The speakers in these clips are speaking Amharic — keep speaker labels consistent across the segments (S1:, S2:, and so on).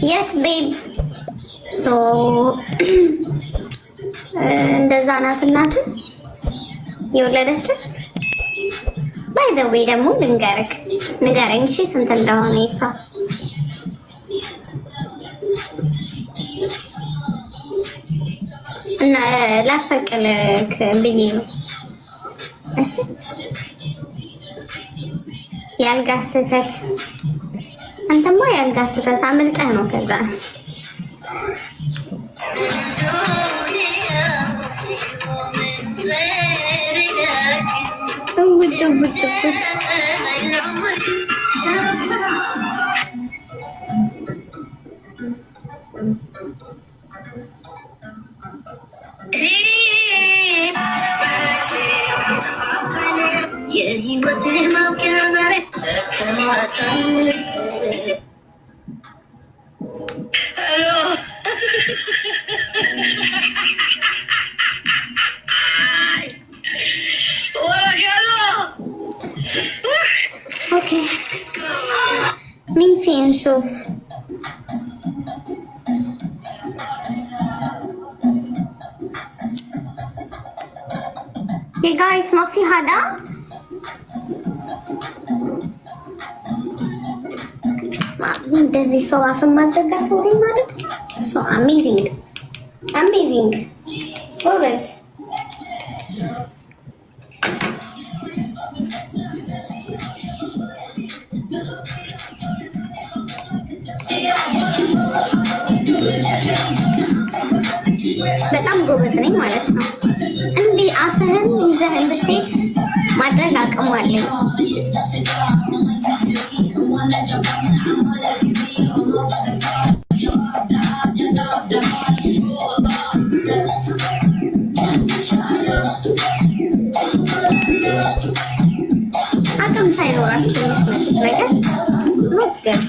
S1: Yes, babe. So እንደዛ ናት እናት የወለደችው። ባይ ዘ ዌይ ደግሞ ንገረኝ እሺ ስንት እንደሆነ የሷ እና ላሸቅልክ ብዬ ነው። እሺ ያልጋ ስህተት አንተማ ያልጋ ስህተት አመልጠህ ነው ከዛ مين في نشوف يا جايز ما في هذا اسمع እንደዚህ ሰው አፍን ማዘጋ ሰው ላይ ማለት so amazing ጎበዝ በጣም ጎበዝ ነኝ ማለት ነው። እንዲህ አፍህን ይዘህ እንድትሄድ ማድረግ አቅሙ አለኝ። አቅም ሳይኖራችሁ የምትመጡት ነገር መስገድ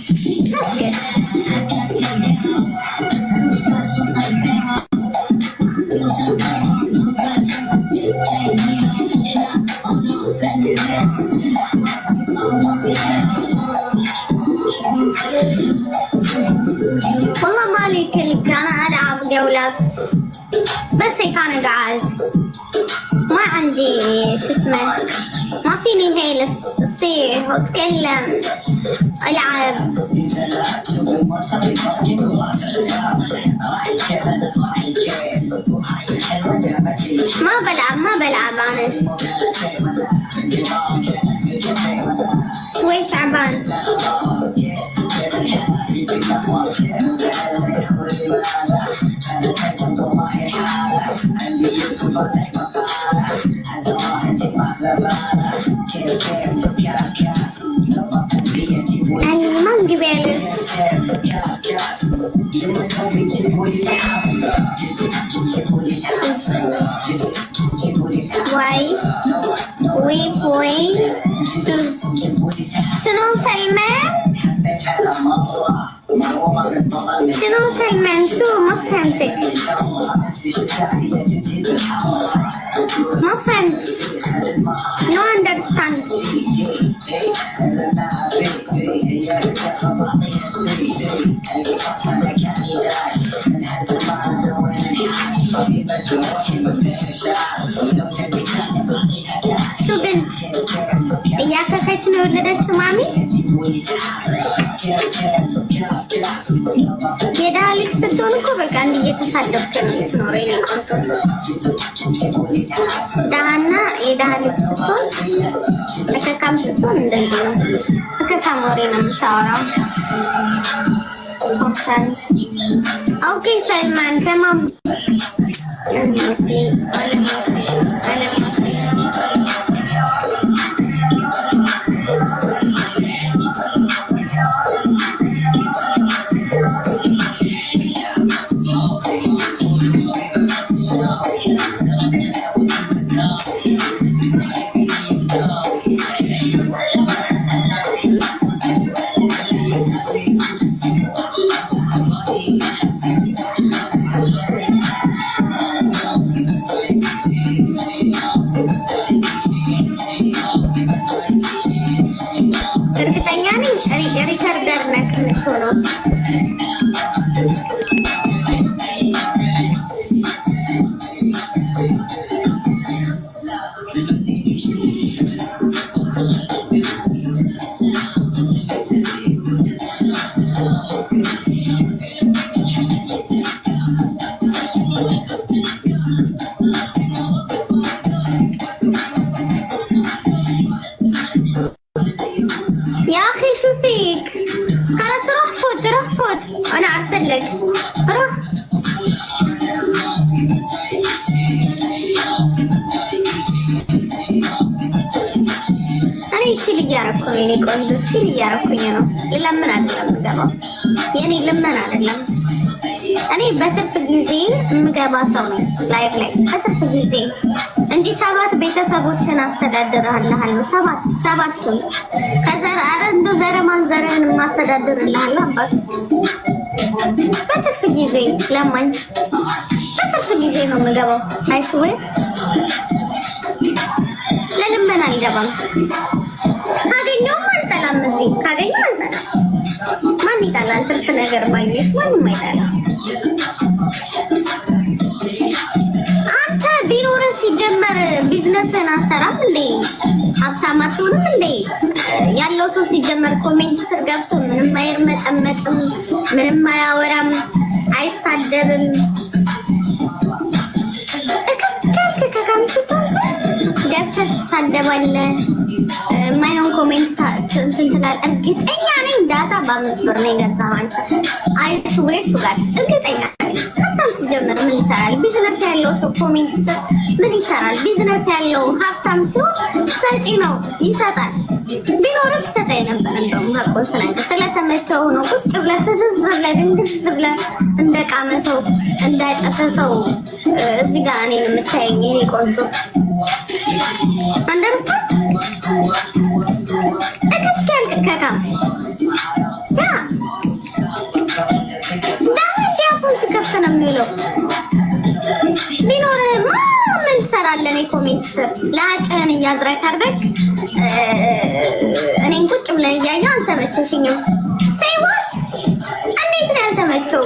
S1: والله مالي كلك انا العب جولات بس هيك انا قاعد ما عندي شو اسمه ما فيني هي اصيح واتكلم العب ما بلعب انا شوي تعبان ما نجيب ليش واي شنو سلمان شو ما فهمتك ما فهمت no understand شو بنت እያከከች ነው የወለደችው ማሚ የድሃ ልጅ ስትሆን እኮ በቃ እንዲህ እየተሳደብክ ነው የምትኖረው የኔ ቆንጆ ድሃና የድሃ ልጅ ስትሆን እከካም ስትሆን እንደዚህ ነው እከካም ወሬ ነው የምታወራው ኦኬ ሰልማን ተማም اسكت انا ارسل لك روح. እኔ ቺል እያረኩ ነው። እኔ ቆንጆ ቺል እያረኩኝ ነው። ለምን አይደለም የምገባው? የኔ ለምን አይደለም። እኔ በትርፍ ጊዜ የምገባ ሰው ነኝ ላይቭ ላይ በትርፍ ጊዜ እንጂ 7 ቤተሰቦችን አስተዳድርሃለሁ። 7 ከዘር አረ እንደ ዘረ ማንዘረን ማስተዳድርልሃለሁ አባት በትርፍ ጊዜ ለማኝ በትርፍ ጊዜ ነው የምገባው። አይስዌ ለልመና አልገባም። ካገኘውም አልጠላም። እዚህ ካገኘው አልጠላም። ማን ይጠላል? ትርፍ ነገር ማግኘት ማንም አይጠላም። አንተ ቢኖርህ ሲጀመር ቢዝነስን አሰራም እንዴ? ሀብታም አትሆንም እንዴ? ያለው ሰው ሲጀመር ኮሜንት ስር ገብቶ ምንም አይርመጠመጥም፣ ምንም አያወራም፣ አይሳደብም። ገብተህ ትሳደባለህ፣ የማይሆን ኮሜንት እንትን ትላለህ። እርግጠኛ ነኝ ዳታ በ5 ብር ነው የገዛኸው አንተ። አይስዌር ጋር እርግጠኛ ነኝ። ሀብታም ሲጀምር ምን ይሰራል? ቢዝነስ ያለው ሰው ኮሜንት ስር ምን ይሰራል? ቢዝነስ ያለው ሀብታም ሲሆን ሰጪ ነው፣ ይሰጣል። ቢኖርህ ትሰጠኝ ነበር። እንደውም ሀቆን ስለተመቸው ሆኖ ቁጭ ብለህ ትዝዝ ብለህ ድንግዝ ብለህ እንደቃመ ሰው እንዳጨሰ ሰው እዚህ ጋር እኔን የምታየኝ የኔ ቆንጆ አንደርስታንድ እከፍካል ከካም ያ ዳዲያፉን ስከፍት ነው የሚለው። ቢኖርህማ ምን ትሰራለህ? ኮሜንት ስር ለአጭህን እያዝረክ አድርገህ እኔን ቁጭ ብለህ እያየሁ አልተመቸሽኝም። ሴይ ዋት እንዴት ነው ያልተመቸው?